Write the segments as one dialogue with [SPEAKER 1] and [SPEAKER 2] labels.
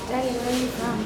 [SPEAKER 1] Daddy, where are you from?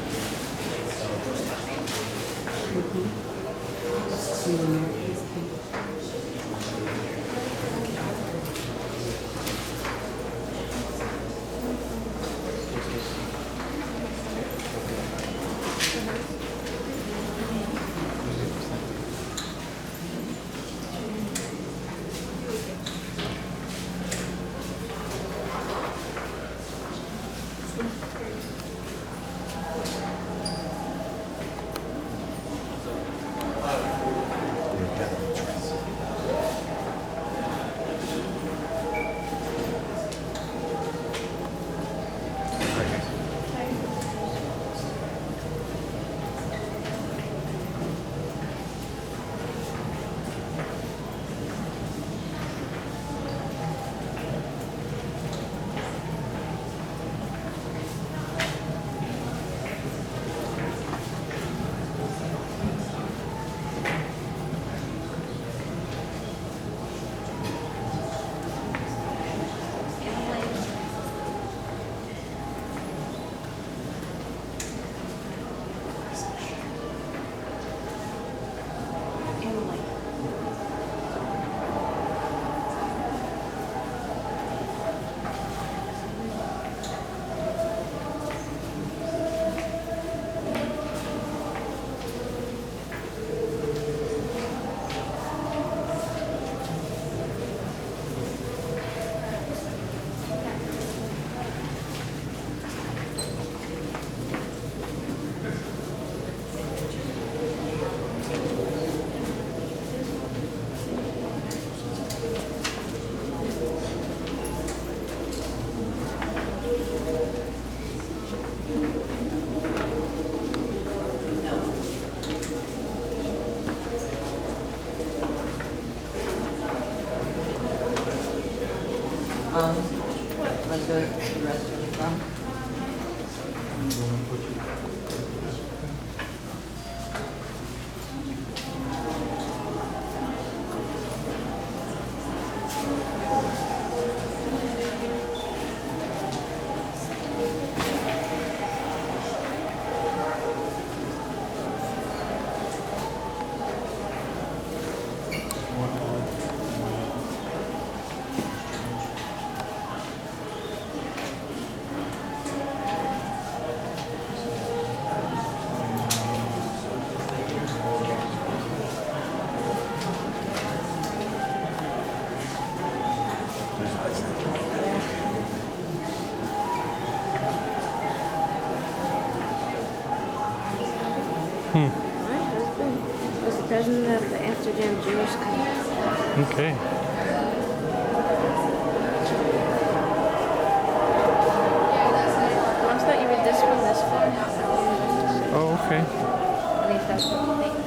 [SPEAKER 2] Was the rest of you from?
[SPEAKER 1] My husband was the president of the Amsterdam Jewish Club.
[SPEAKER 3] Okay.
[SPEAKER 1] I always thought you read this one this far.
[SPEAKER 3] Oh, okay.
[SPEAKER 1] At least that's what I think.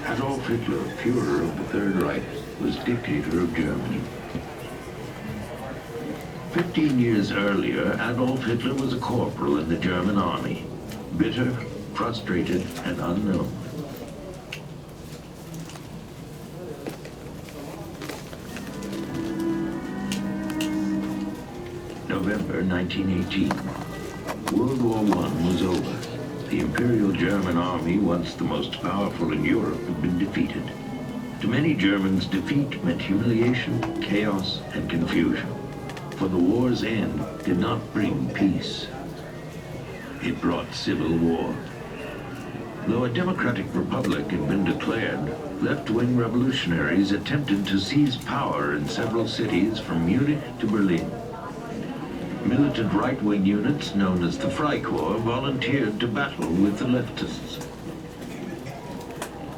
[SPEAKER 4] Adolf Hitler, Führer of the Third Reich, was dictator of Germany. 15 years earlier, Adolf Hitler was a corporal in the German army, bitter, frustrated, and unknown. November 1918. World War I was over. The Imperial German army, once the most powerful in Europe, had been defeated. To many Germans, defeat meant humiliation, chaos, and confusion. For the war's end did not bring peace. It brought civil war. Though a democratic republic had been declared, left-wing revolutionaries attempted to seize power in several cities from Munich to Berlin. Militant right-wing units known as the Freikorps volunteered to battle with the leftists.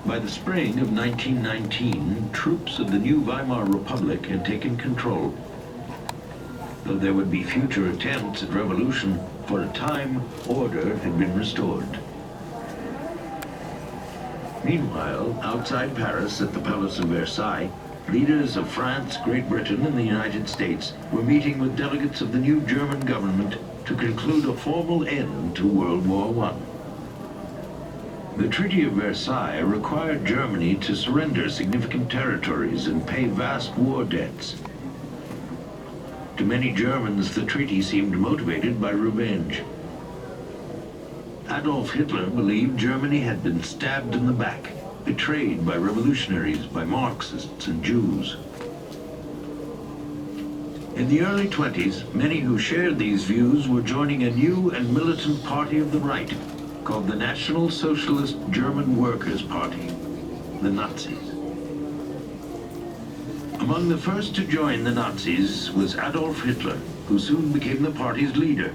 [SPEAKER 4] By the spring of 1919, troops of the new Weimar Republic had taken control. Though there would be future attempts at revolution, for a time, order had been restored. Meanwhile, outside Paris at the Palace of Versailles, leaders of France, Great Britain, and the United States were meeting with delegates of the new German government to conclude a formal end to World War I. The Treaty of Versailles required Germany to surrender significant territories and pay vast war debts. To many Germans, the treaty seemed motivated by revenge. Adolf Hitler believed Germany had been stabbed in the back, betrayed by revolutionaries, by Marxists and Jews. In the early 20s, many who shared these views were joining a new and militant party of the right, called the National Socialist German Workers' Party, the Nazis. Among the first to join the Nazis was Adolf Hitler, who soon became the party's leader.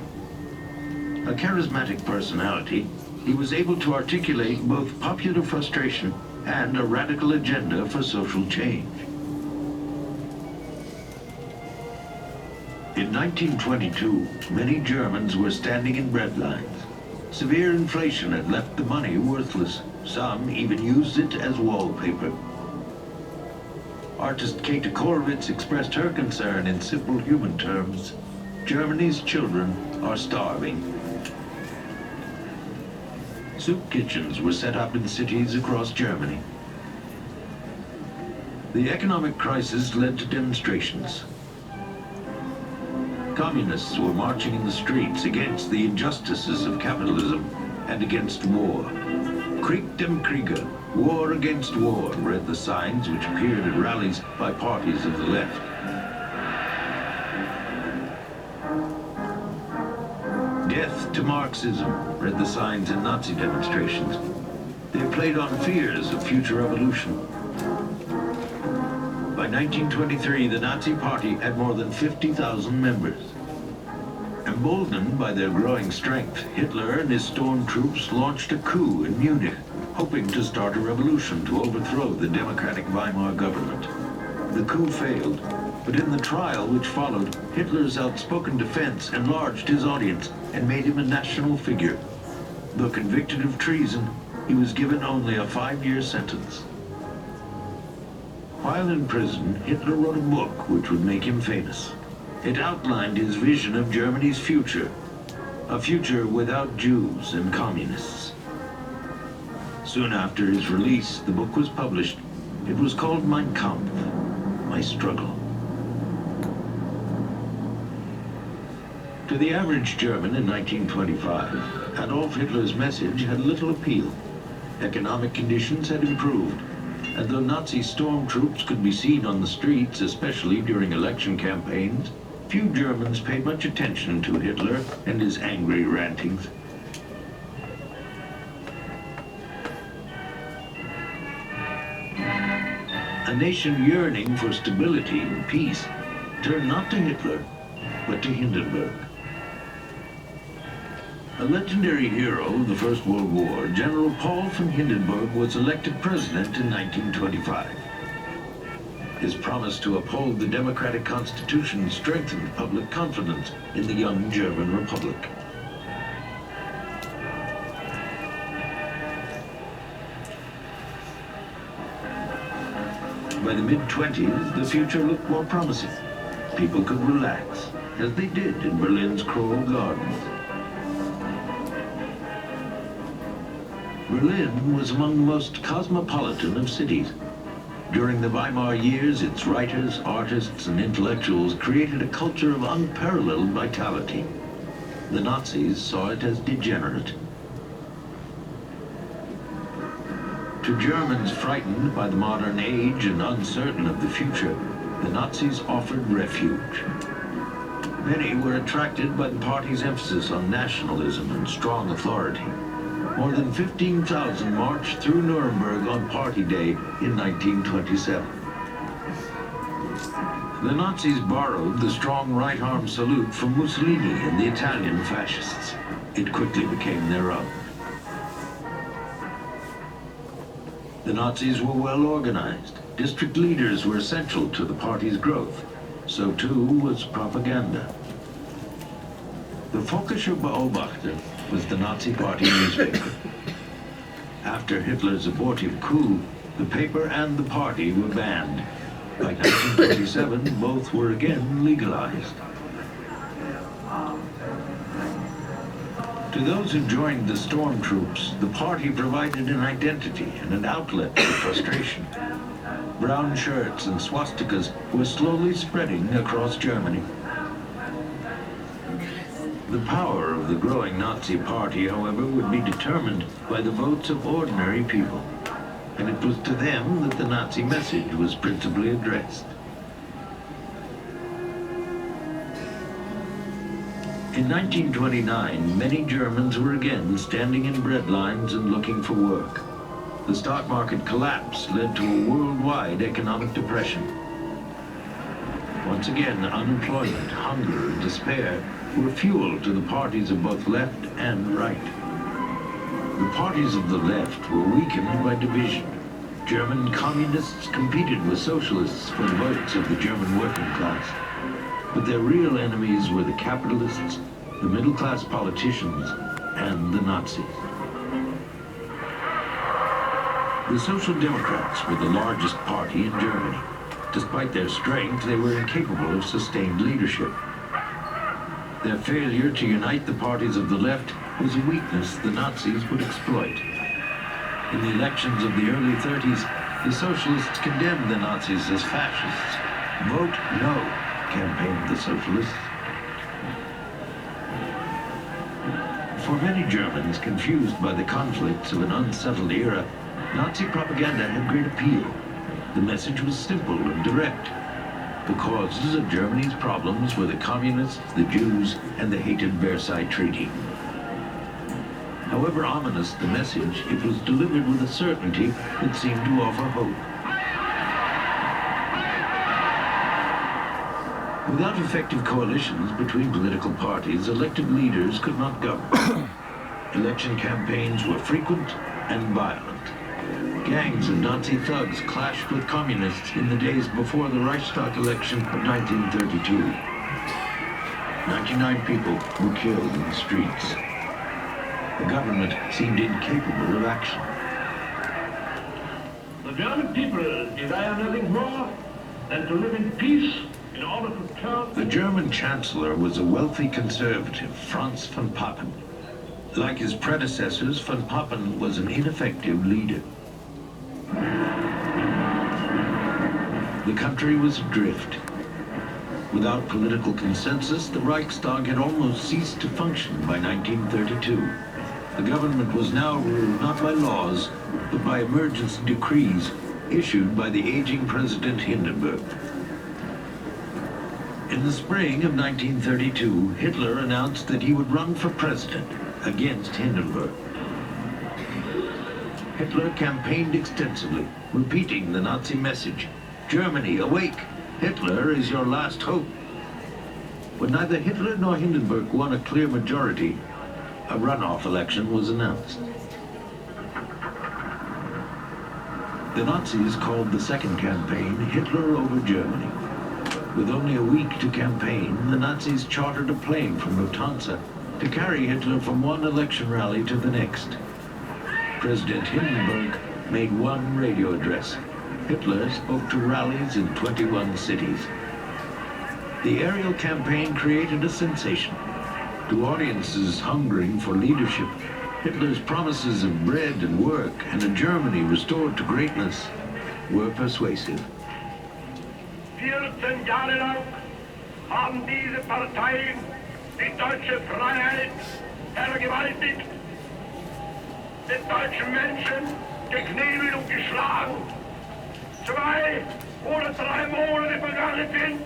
[SPEAKER 4] A charismatic personality, he was able to articulate both popular frustration and a radical agenda for social change. In 1922, many Germans were standing in bread lines. Severe inflation had left the money worthless. Some even used it as wallpaper. Artist Kate Korowitz expressed her concern in simple human terms. Germany's children are starving. Soup kitchens were set up in cities across Germany. The economic crisis led to demonstrations. Communists were marching in the streets against the injustices of capitalism and against war. Krieg dem Krieger, war against war, read the signs which appeared at rallies by parties of the left. Death to Marxism, read the signs in Nazi demonstrations. They played on fears of future revolution. By 1923, the Nazi Party had more than 50,000 members. Emboldened by their growing strength, Hitler and his stormtroops launched a coup in Munich, hoping to start a revolution to overthrow the democratic Weimar government. The coup failed, but in the trial which followed, Hitler's outspoken defense enlarged his audience and made him a national figure. Though convicted of treason, he was given only a 5-year sentence. While in prison, Hitler wrote a book which would make him famous. It outlined his vision of Germany's future, a future without Jews and communists. Soon after his release, the book was published. It was called Mein Kampf, My Struggle. To the average German in 1925, Adolf Hitler's message had little appeal. Economic conditions had improved, and though Nazi stormtroops could be seen on the streets, especially during election campaigns, few Germans paid much attention to Hitler and his angry rantings. A nation yearning for stability and peace turned not to Hitler, but to Hindenburg. A legendary hero of the First World War, General Paul von Hindenburg was elected president in 1925. His promise to uphold the democratic constitution strengthened public confidence in the young German Republic. By the mid-20s, the future looked more promising. People could relax, as they did in Berlin's Kroll Gardens. Berlin was among the most cosmopolitan of cities. During the Weimar years, its writers, artists, and intellectuals created a culture of unparalleled vitality. The Nazis saw it as degenerate. To Germans frightened by the modern age and uncertain of the future, the Nazis offered refuge. Many were attracted by the party's emphasis on nationalism and strong authority. More than 15,000 marched through Nuremberg on Party Day in 1927. The Nazis borrowed the strong right-arm salute from Mussolini and the Italian fascists. It quickly became their own. The Nazis were well organized. District leaders were essential to the party's growth. So too was propaganda. The Völkische Beobachter was the Nazi party newspaper. After Hitler's abortive coup, the paper and the party were banned. By 1927, both were again legalized. To those who joined the stormtroops, the party provided an identity and an outlet for frustration. Brown shirts and swastikas were slowly spreading across Germany. The power of the growing Nazi party, however, would be determined by the votes of ordinary people. And it was to them that the Nazi message was principally addressed. In 1929, many Germans were again standing in bread lines and looking for work. The stock market collapse led to a worldwide economic depression. Once again, unemployment, hunger, and despair were fuel to the parties of both left and right. The parties of the left were weakened by division. German communists competed with socialists for the votes of the German working class. But their real enemies were the capitalists, the middle-class politicians, and the Nazis. The Social Democrats were the largest party in Germany. Despite their strength, they were incapable of sustained leadership. Their failure to unite the parties of the left was a weakness the Nazis would exploit. In the elections of the early 30s, the socialists condemned the Nazis as fascists. Vote no, campaigned the socialists. For many Germans confused by the conflicts of an unsettled era, Nazi propaganda had great appeal. The message was simple and direct. The causes of Germany's problems were the communists, the Jews, and the hated Versailles Treaty. However ominous the message, it was delivered with a certainty that seemed to offer hope. Without effective coalitions between political parties, elected leaders could not govern. Election campaigns were frequent and violent. Gangs of Nazi thugs clashed with communists in the days before the Reichstag election of 1932. 99 people were killed in the streets. The government seemed incapable of action.
[SPEAKER 3] The German people desire nothing more than to live in peace in order to turn...
[SPEAKER 4] The German chancellor was a wealthy conservative, Franz von Papen. Like his predecessors, von Papen was an ineffective leader. The country was adrift. Without political consensus, the Reichstag had almost ceased to function by 1932. The government was now ruled not by laws, but by emergency decrees issued by the aging President Hindenburg. In the spring of 1932, Hitler announced that he would run for president against Hindenburg. Hitler campaigned extensively, repeating the Nazi message, "Germany, awake! Hitler is your last hope." But neither Hitler nor Hindenburg won a clear majority. A runoff election was announced. The Nazis called the second campaign Hitler over Germany. With only a week to campaign, the Nazis chartered a plane from Lufthansa to carry Hitler from one election rally to the next. President Hindenburg made one radio address. Hitler spoke to rallies in 21 cities. The aerial campaign created a sensation. To audiences hungering for leadership, Hitler's promises of bread and work and a Germany restored to greatness were persuasive.
[SPEAKER 3] 14 Jahre lang haben diese Parteien die deutsche Freiheit vergewaltigt, den deutschen Menschen geknebelt und geschlagen. 2 oder 3 Monate vergangen sind,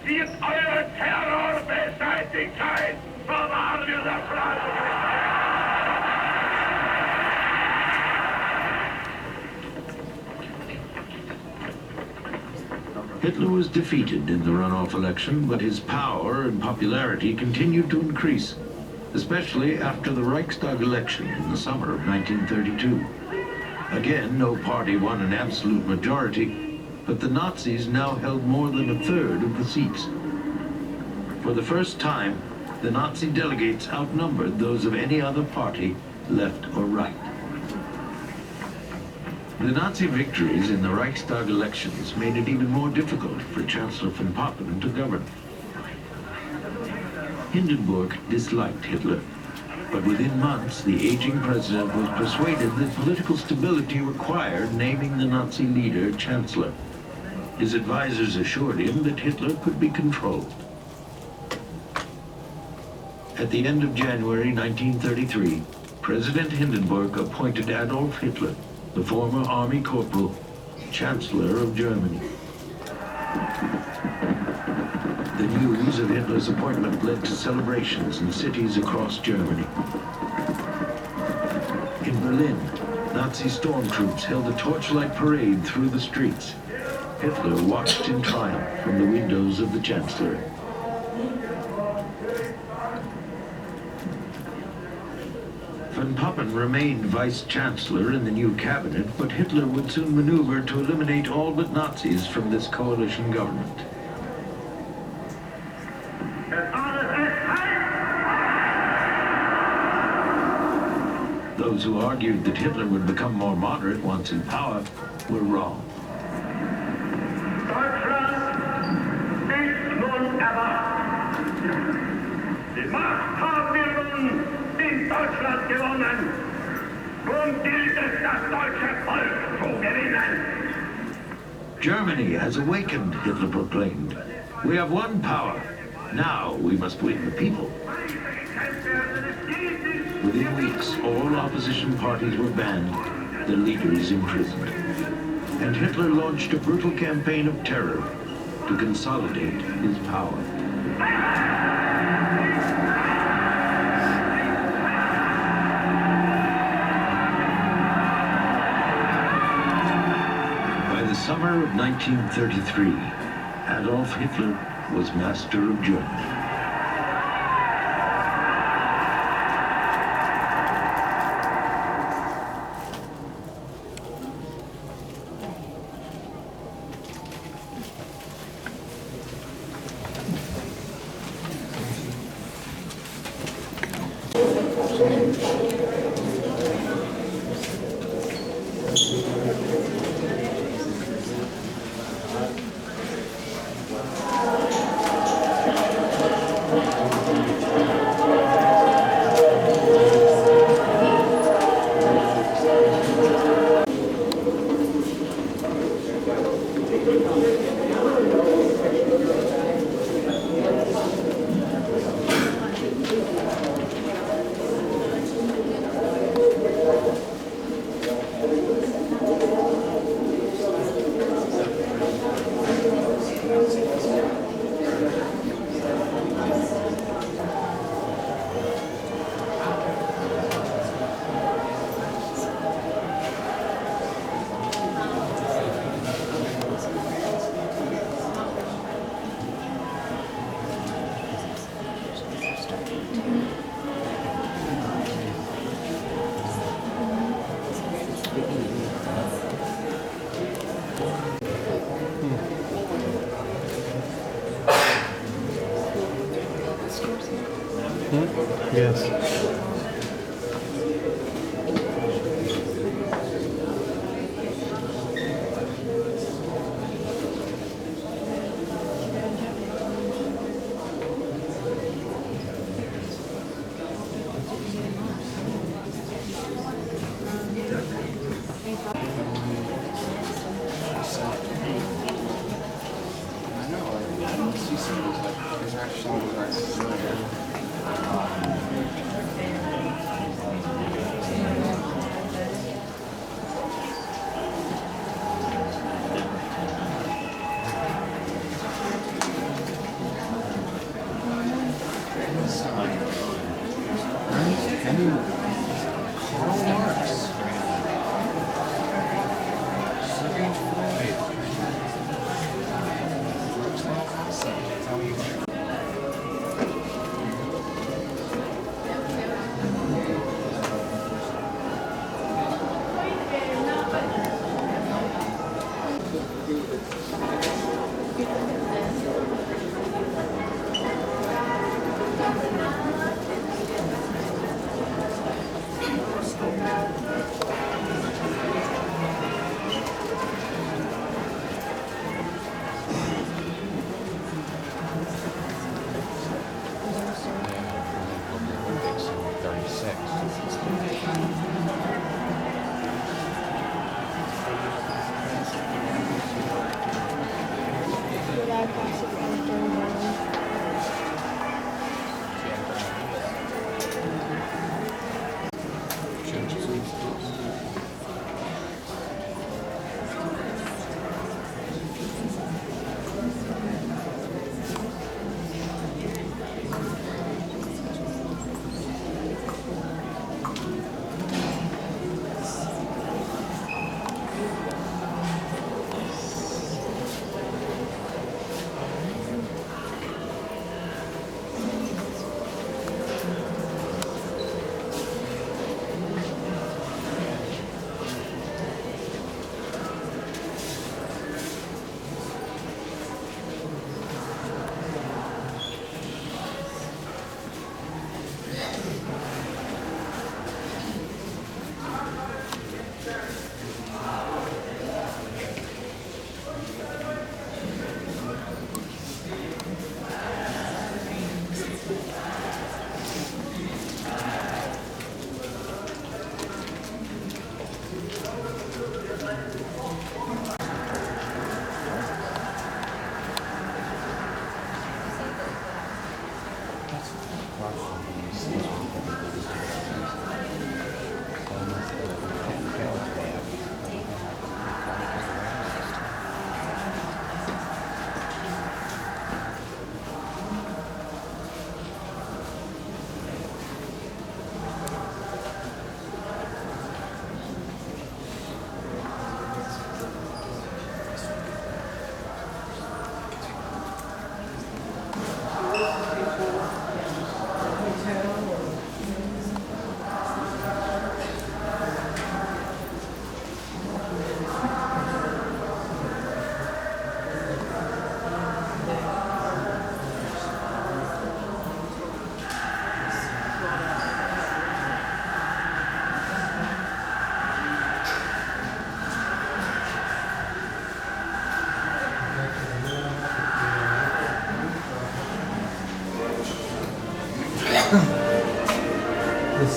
[SPEAKER 3] wird euer Terror beseitigt sein. Verwahren wir das Land.
[SPEAKER 4] Hitler was defeated in the runoff election, but his power and popularity continued to increase, especially after the Reichstag election in the summer of 1932. Again, no party won an absolute majority, but the Nazis now held more than a third of the seats. For the first time, the Nazi delegates outnumbered those of any other party, left or right. The Nazi victories in the Reichstag elections made it even more difficult for Chancellor von Papen to govern. Hindenburg disliked Hitler, but within months the aging president was persuaded that political stability required naming the Nazi leader Chancellor. His advisors assured him that Hitler could be controlled. At the end of January 1933, President Hindenburg appointed Adolf Hitler, the former army corporal, Chancellor of Germany. The news of Hitler's appointment led to celebrations in cities across Germany. In Berlin, Nazi stormtroops held a torchlight parade through the streets. Hitler watched in triumph from the windows of the Chancellor. Von Papen remained vice-chancellor in the new cabinet, but Hitler would soon maneuver to eliminate all but Nazis from this coalition government. Those who argued that Hitler would become more moderate once in power were wrong.
[SPEAKER 3] Deutschland ist nun erwacht. Die Macht haben wir nun in Deutschland gewonnen. Nun gilt es, das deutsche Volk zu gewinnen.
[SPEAKER 4] Germany has awakened, Hitler proclaimed. We have won power. Now we must win the people. Within weeks, all opposition parties were banned, their leaders imprisoned. And Hitler launched a brutal campaign of terror to consolidate his power. By the summer of 1933, Adolf Hitler was master of Germany.
[SPEAKER 5] Yes.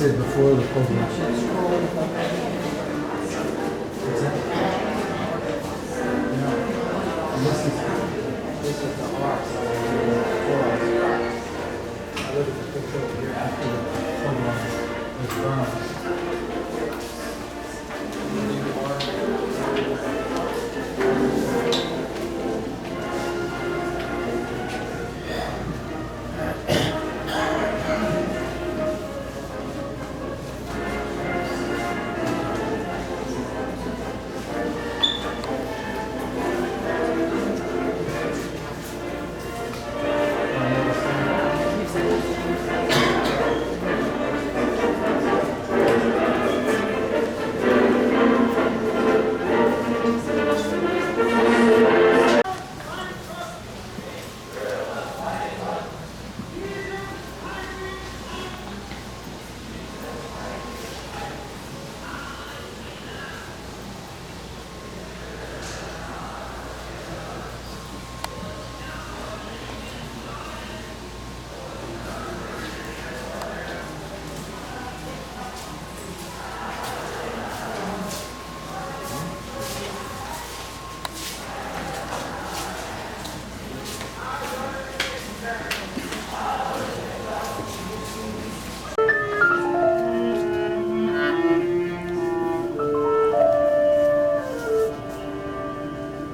[SPEAKER 5] said before the pogrom. What's that? No. This is the arts. I look at the picture over here after the pogrom was burned.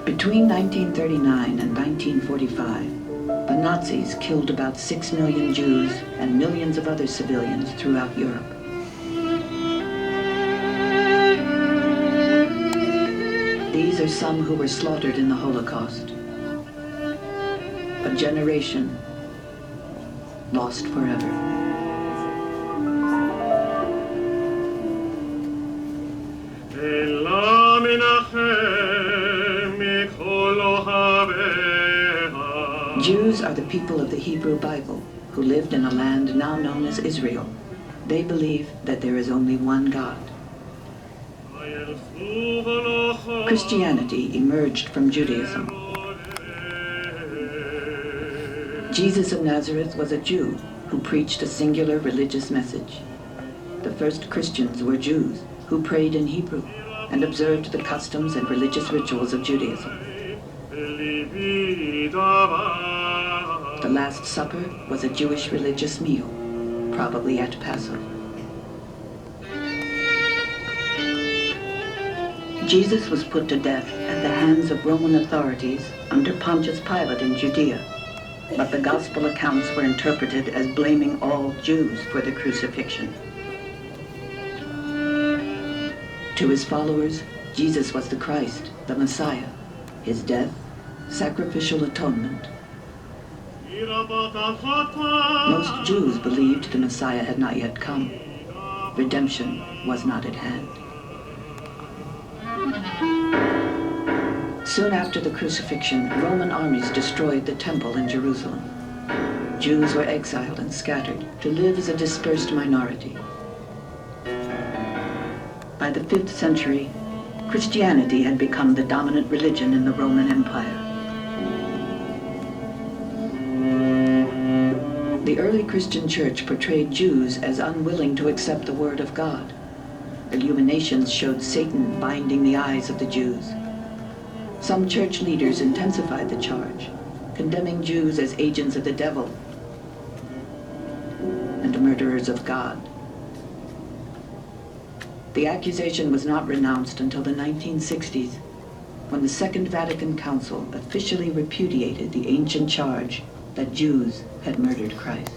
[SPEAKER 2] Between 1939 and 1945, the Nazis killed about 6 million Jews and millions of other civilians throughout Europe. These are some who were slaughtered in the Holocaust. A generation lost forever. Jews are the people of the Hebrew Bible who lived in a land now known as Israel. They believe that there is only one God. Christianity emerged from Judaism. Jesus of Nazareth was a Jew who preached a singular religious message. The first Christians were Jews who prayed in Hebrew and observed the customs and religious rituals of Judaism. The Last Supper was a Jewish religious meal, probably at Passover. Jesus was put to death at the hands of Roman authorities under Pontius Pilate in Judea, but the gospel accounts were interpreted as blaming all Jews for the crucifixion. To his followers, Jesus was the Christ, the Messiah. His death, sacrificial atonement. Most Jews believed the Messiah had not yet come. Redemption was not at hand. Soon after the crucifixion, Roman armies destroyed the temple in Jerusalem. Jews were exiled and scattered to live as a dispersed minority. By the 5th century, Christianity had become the dominant religion in the Roman Empire. The early Christian church portrayed Jews as unwilling to accept the word of God. Illuminations showed Satan binding the eyes of the Jews. Some church leaders intensified the charge, condemning Jews as agents of the devil and murderers of God. The accusation was not renounced until the 1960s, when the Second Vatican Council officially repudiated the ancient charge that Jews had murdered Christ.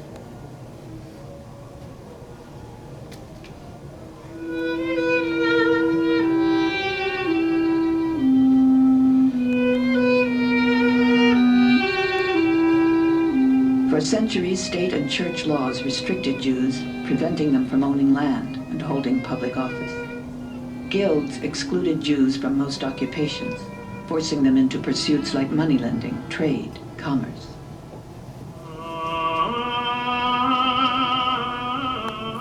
[SPEAKER 2] For centuries, state and church laws restricted Jews, preventing them from owning land and holding public office. Guilds excluded Jews from most occupations, forcing them into pursuits like moneylending, trade, commerce.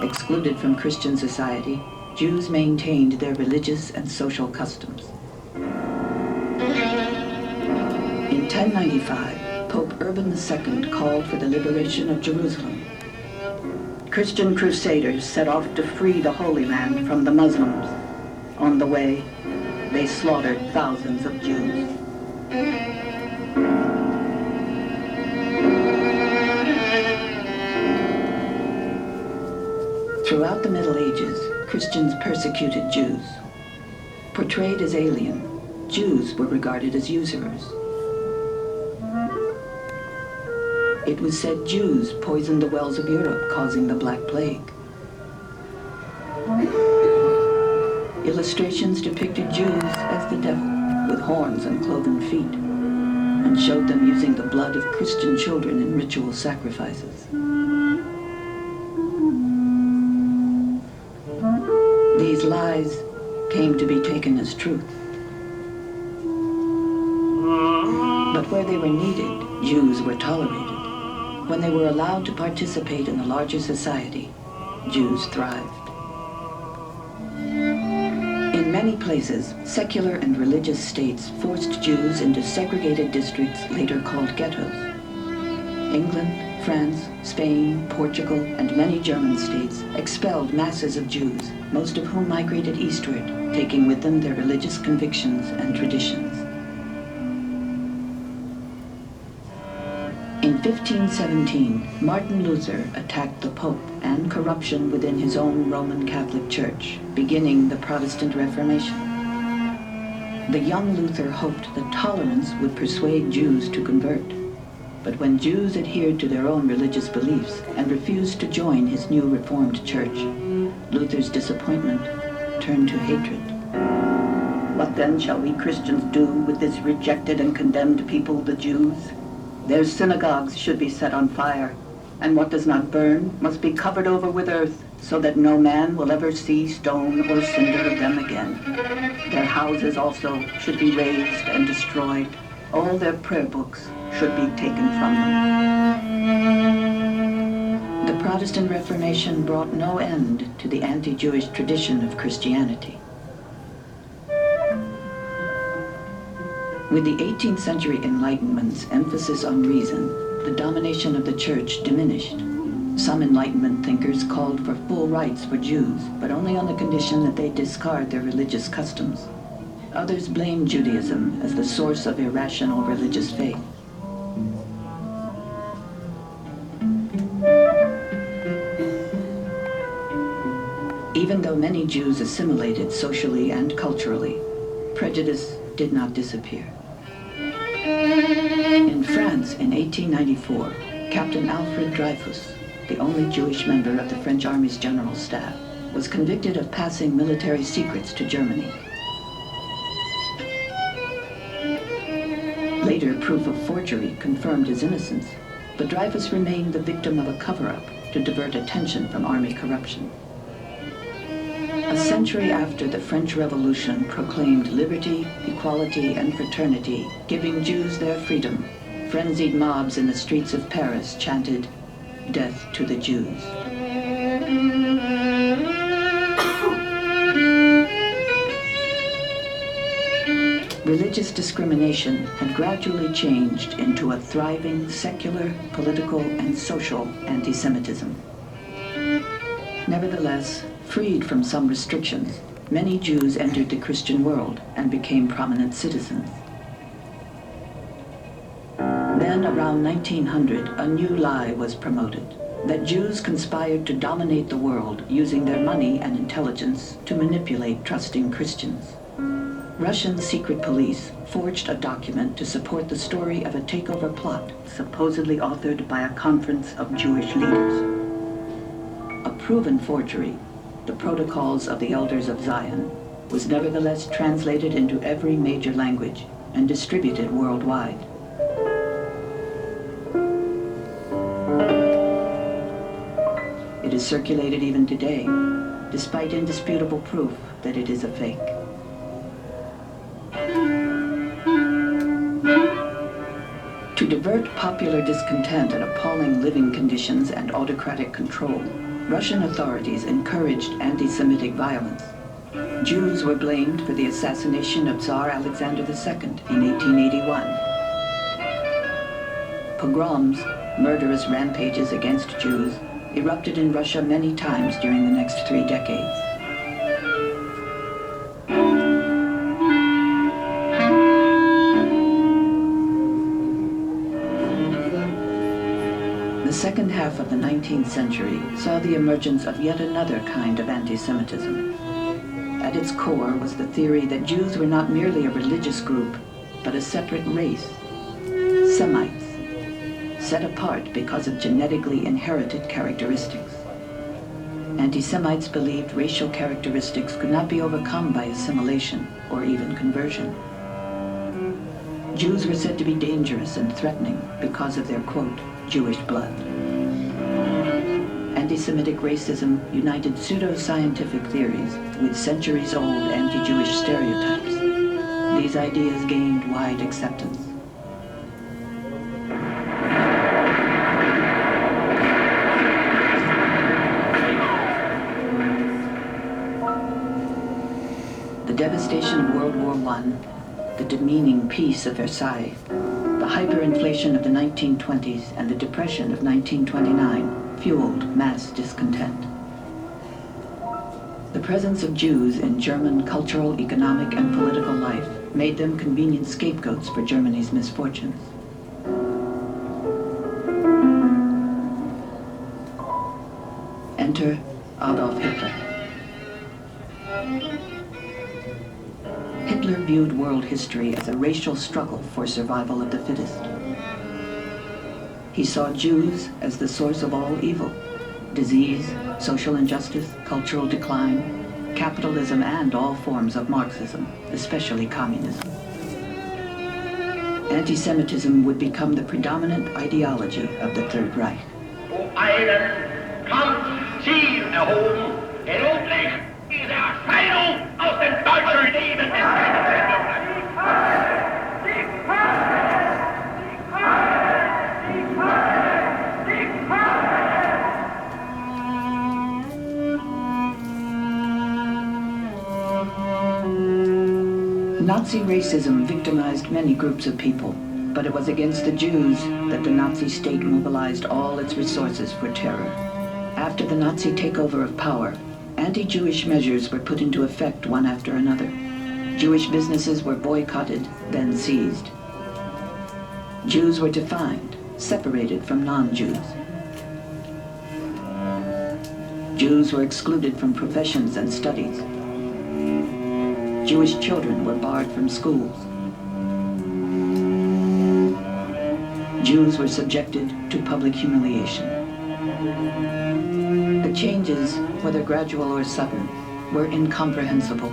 [SPEAKER 2] Excluded from Christian society, Jews maintained their religious and social customs. In 1095, Pope Urban II called for the liberation of Jerusalem. Christian crusaders set off to free the Holy Land from the Muslims. On the way, they slaughtered thousands of Jews. Throughout the Middle Ages, Christians persecuted Jews. Portrayed as alien, Jews were regarded as usurers. It was said Jews poisoned the wells of Europe, causing the Black Plague. Illustrations depicted Jews as the devil, with horns and cloven feet, and showed them using the blood of Christian children in ritual sacrifices. These lies came to be taken as truth. But where they were needed, Jews were tolerated. When they were allowed to participate in the larger society, Jews thrived. In many places, secular and religious states forced Jews into segregated districts later called ghettos. England, France, Spain, Portugal, and many German states expelled masses of Jews, most of whom migrated eastward, taking with them their religious convictions and traditions. In 1517, Martin Luther attacked the Pope and corruption within his own Roman Catholic Church, beginning the Protestant Reformation. The young Luther hoped that tolerance would persuade Jews to convert. But when Jews adhered to their own religious beliefs and refused to join his new Reformed Church, Luther's disappointment turned to hatred. What then shall we Christians do with this rejected and condemned people, the Jews? Their synagogues should be set on fire, and what does not burn must be covered over with earth, so that no man will ever see stone or cinder of them again. Their houses also should be razed and destroyed. All their prayer books should be taken from them. The Protestant Reformation brought no end to the anti-Jewish tradition of Christianity. With the 18th century Enlightenment's emphasis on reason, the domination of the Church diminished. Some Enlightenment thinkers called for full rights for Jews, but only on the condition that they discard their religious customs. Others blamed Judaism as the source of irrational religious faith. Even though many Jews assimilated socially and culturally, prejudice did not disappear. In France in 1894, Captain Alfred Dreyfus, the only Jewish member of the French Army's general staff, was convicted of passing military secrets to Germany. Later, proof of forgery confirmed his innocence, but Dreyfus remained the victim of a cover-up to divert attention from Army corruption. A century after the French Revolution proclaimed liberty, equality, and fraternity, giving Jews their freedom, frenzied mobs in the streets of Paris chanted, "Death to the Jews." Religious discrimination had gradually changed into a thriving secular, political, and social anti-Semitism. Nevertheless, freed from some restrictions, many Jews entered the Christian world and became prominent citizens. Then, around 1900, a new lie was promoted, that Jews conspired to dominate the world using their money and intelligence to manipulate trusting Christians. Russian secret police forged a document to support the story of a takeover plot supposedly authored by a conference of Jewish leaders. A proven forgery, the Protocols of the Elders of Zion, was nevertheless translated into every major language and distributed worldwide. It is circulated even today, despite indisputable proof that it is a fake. To divert popular discontent at appalling living conditions and autocratic control, Russian authorities encouraged anti-Semitic violence. Jews were blamed for the assassination of Tsar Alexander II in 1881. Pogroms, murderous rampages against Jews, erupted in Russia many times during the next 3 decades. The second half of the 19th century saw the emergence of yet another kind of anti-Semitism. At its core was the theory that Jews were not merely a religious group, but a separate race, Semites, set apart because of genetically inherited characteristics. Anti-Semites believed racial characteristics could not be overcome by assimilation or even conversion. Jews were said to be dangerous and threatening because of their, quote, Jewish blood. Anti-Semitic racism united pseudo-scientific theories with centuries-old anti-Jewish stereotypes. These ideas gained wide acceptance. The devastation of World War I, the demeaning peace of Versailles, the hyperinflation of the 1920s and the depression of 1929 fueled mass discontent. The presence of Jews in German cultural, economic, and political life made them convenient scapegoats for Germany's misfortunes. Enter Adolf Hitler. Hitler viewed world history as a racial struggle for survival of the fittest. He saw Jews as the source of all evil: disease, social injustice, cultural decline, capitalism, and all forms of Marxism, especially communism. Anti-Semitism would become the predominant ideology of the Third Reich.
[SPEAKER 3] Einen Kampfziel erhoben, endlich diese Erscheinung aus dem deutschen Leben
[SPEAKER 2] Nazi racism victimized many groups of people, but it was against the Jews that the Nazi state mobilized all its resources for terror. After the Nazi takeover of power, anti-Jewish measures were put into effect one after another. Jewish businesses were boycotted, then seized. Jews were defined, separated from non-Jews. Jews were excluded from professions and studies. Jewish children were barred from schools. Jews were subjected to public humiliation. The changes, whether gradual or sudden, were incomprehensible.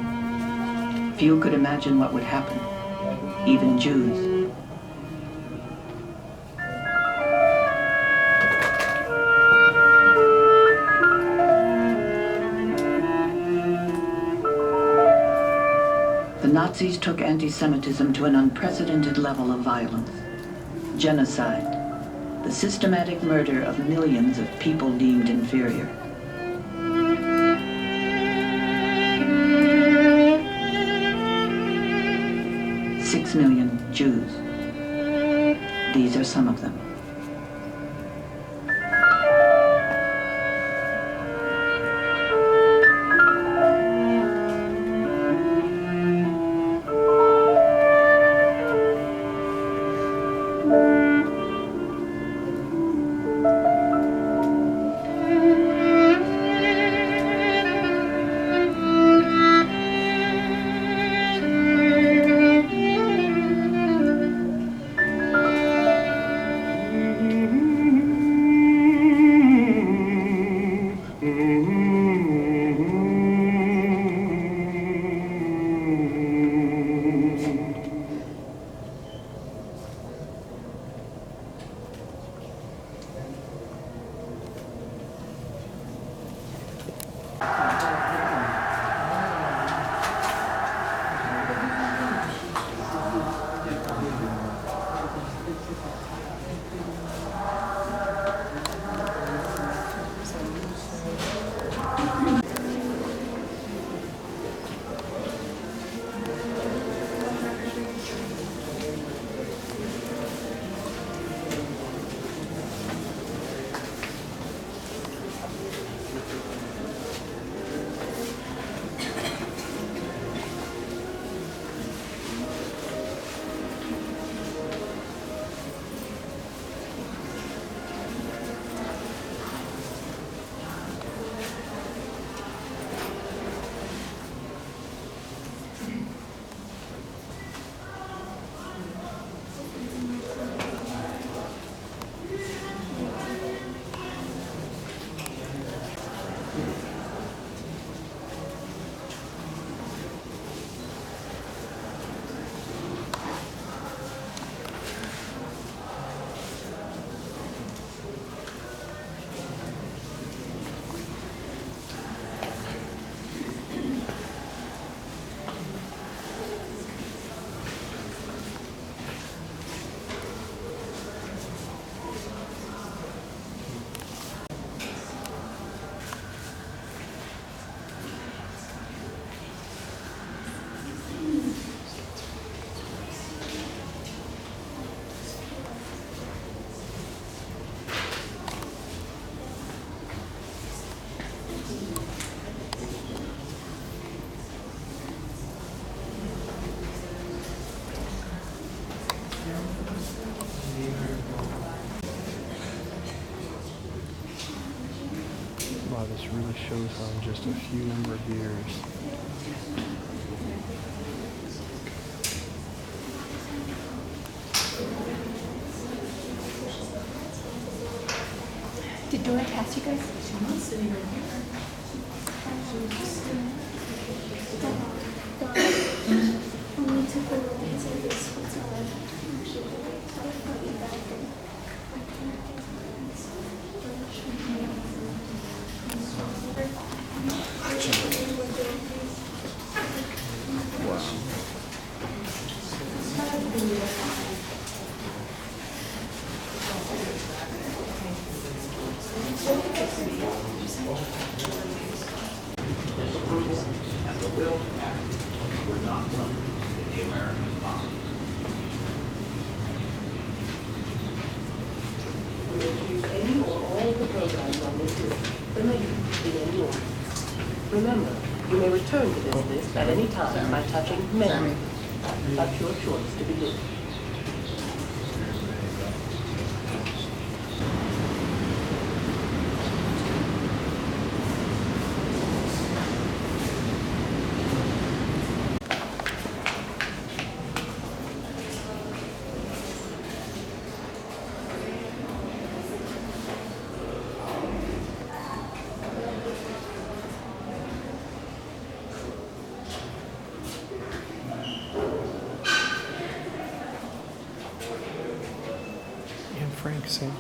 [SPEAKER 2] Few could imagine what would happen, even Jews. The Nazis took anti-Semitism to an unprecedented level of violence. Genocide, the systematic murder of millions of people deemed inferior. Six million Jews. These are some of them.
[SPEAKER 5] just really shows how in just a few number of years.
[SPEAKER 6] Did Dora pass you guys? Sitting right here.
[SPEAKER 7] Only took a little bit of this hotel. Actually, I'll be back and I can't
[SPEAKER 8] Any or all of the programs on this list remain in any order. Remember, you may return to this list at any time by touching Menu. That's your choice to begin.
[SPEAKER 5] And Frank saying.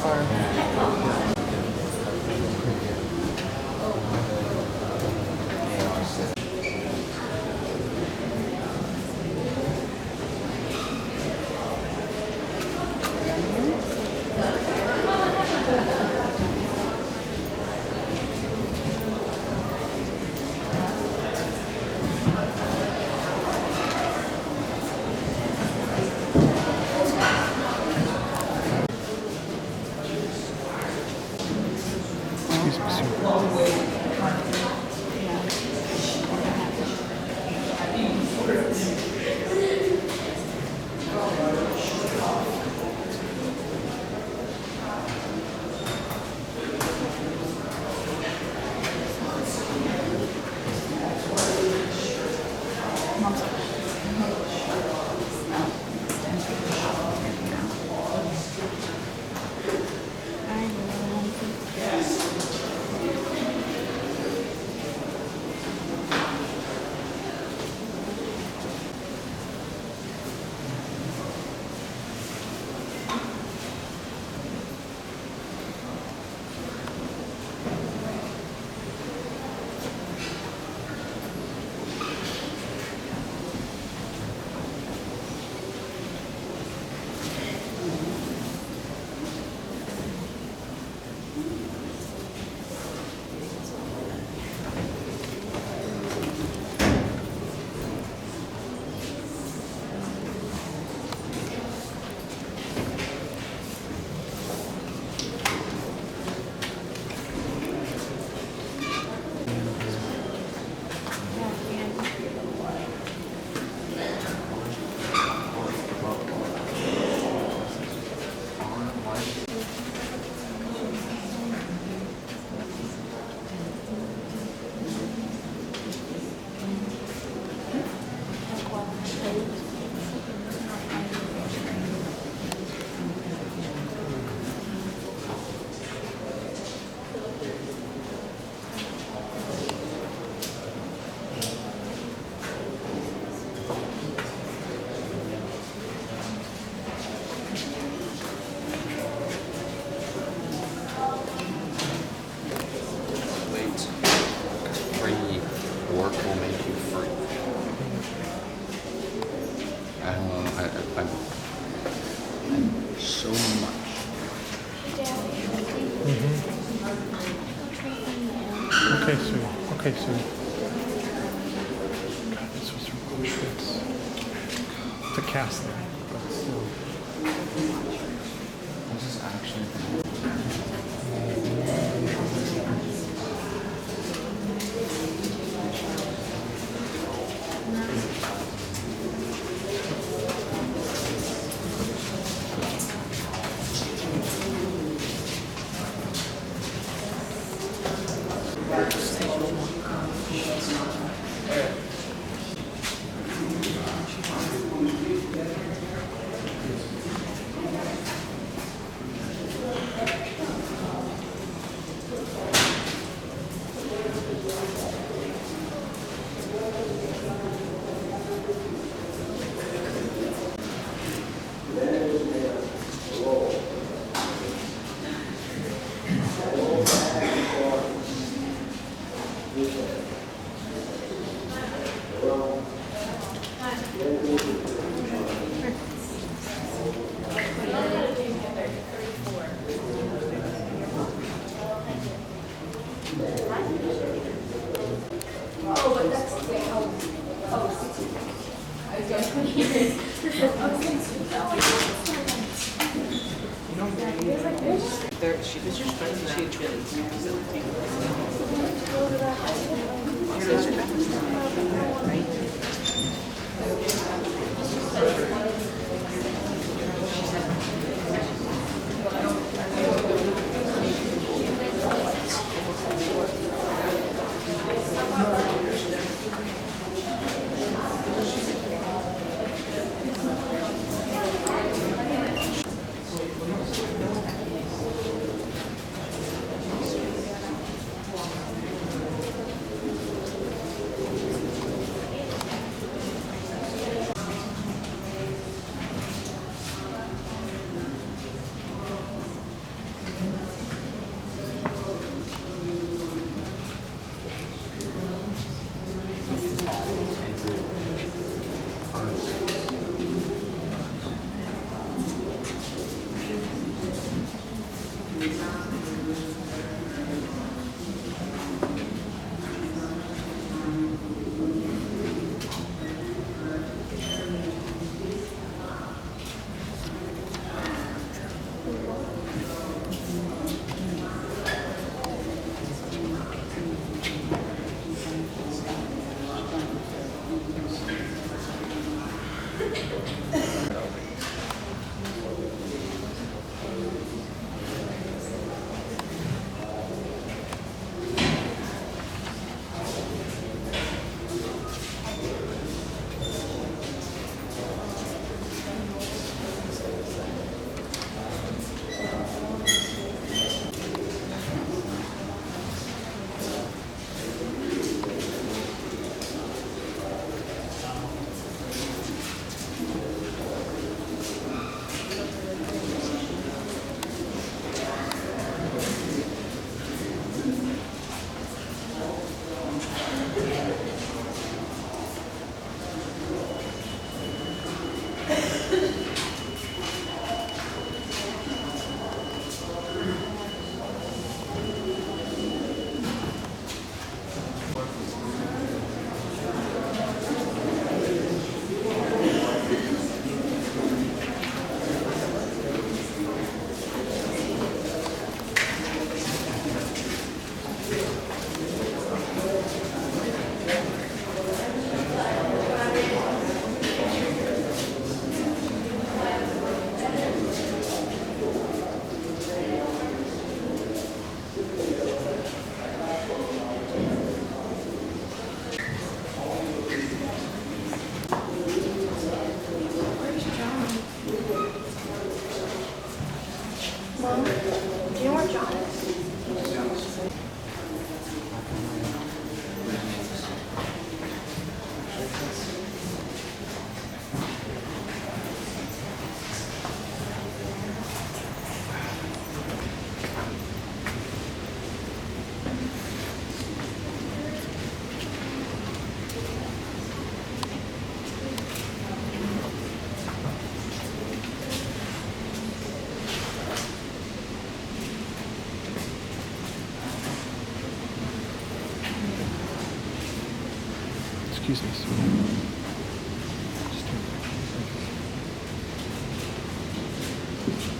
[SPEAKER 5] Sorry.
[SPEAKER 1] I
[SPEAKER 9] will make you free. I don't know. I'm so much.
[SPEAKER 5] Okay, sweetie. Okay, sweetie. God, this was from Auschwitz. It's a cast there, but still.
[SPEAKER 9] This is actually.
[SPEAKER 8] She was your friend, she had been
[SPEAKER 5] Excuse me, sir. Just turn back. Thank you.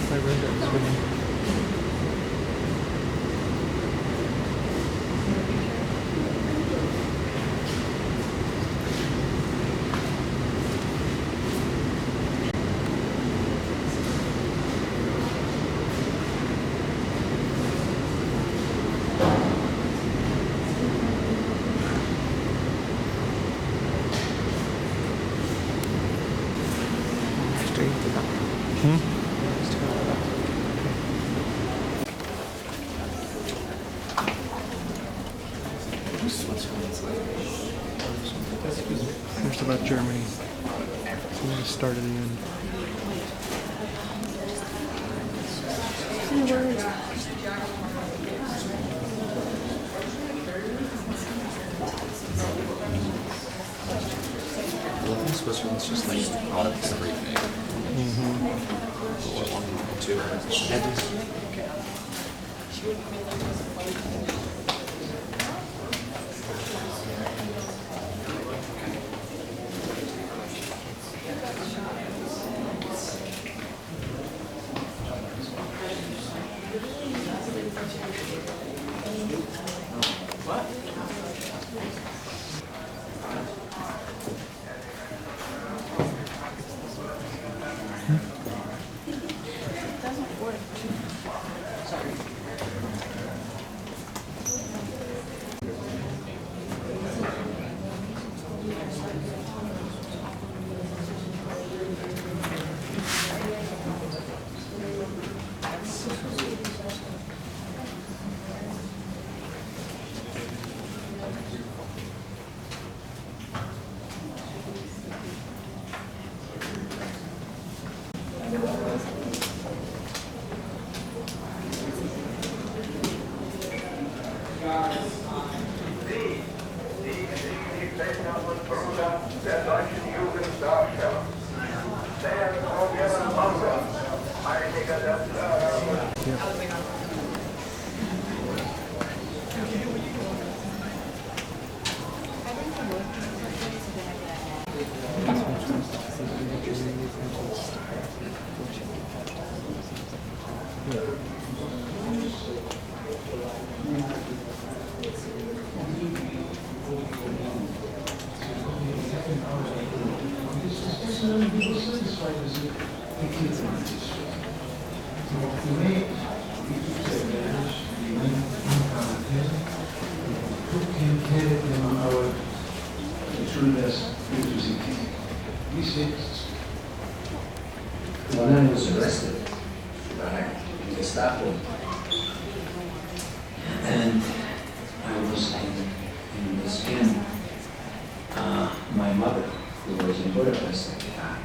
[SPEAKER 5] My window is winning. There's about Germany. So we're going to start at the end.
[SPEAKER 9] Well, I think Switzerland's just like out of everything. Or one, two.
[SPEAKER 3] Der deutschen Jugend darstellen. Sehr probieren Augen, einige der
[SPEAKER 10] When I was arrested by the Gestapo, and I was in this camp, my mother, who was in Budapest at the time,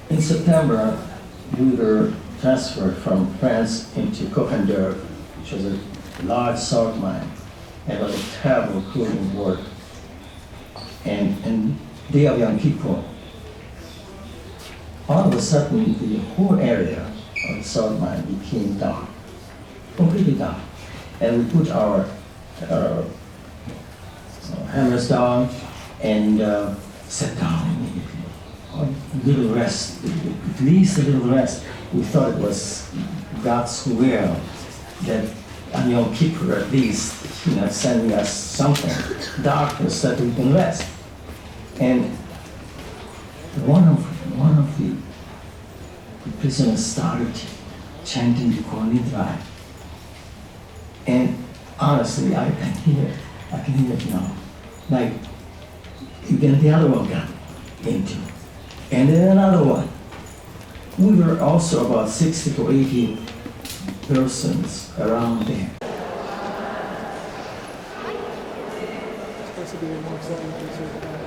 [SPEAKER 10] in September, we were transferred from France into Camcorder, which was a large salt mine, and it was a terrible, cruel work. And day of Yom Kippur, all of a sudden, the whole area of the salt mine became dark, completely dark. and we put our hammers down and sat down immediately. A little rest, at least a little rest. We thought it was God's will that on Yom Kippur at least, sending us something, darkness that we can rest. And one of the prisoners started chanting the Kol Nidra. And honestly, I can hear it now. Like, then the other one got into, and then another one. We were also about 60 to 80 persons around there.
[SPEAKER 5] Supposed to be more exciting.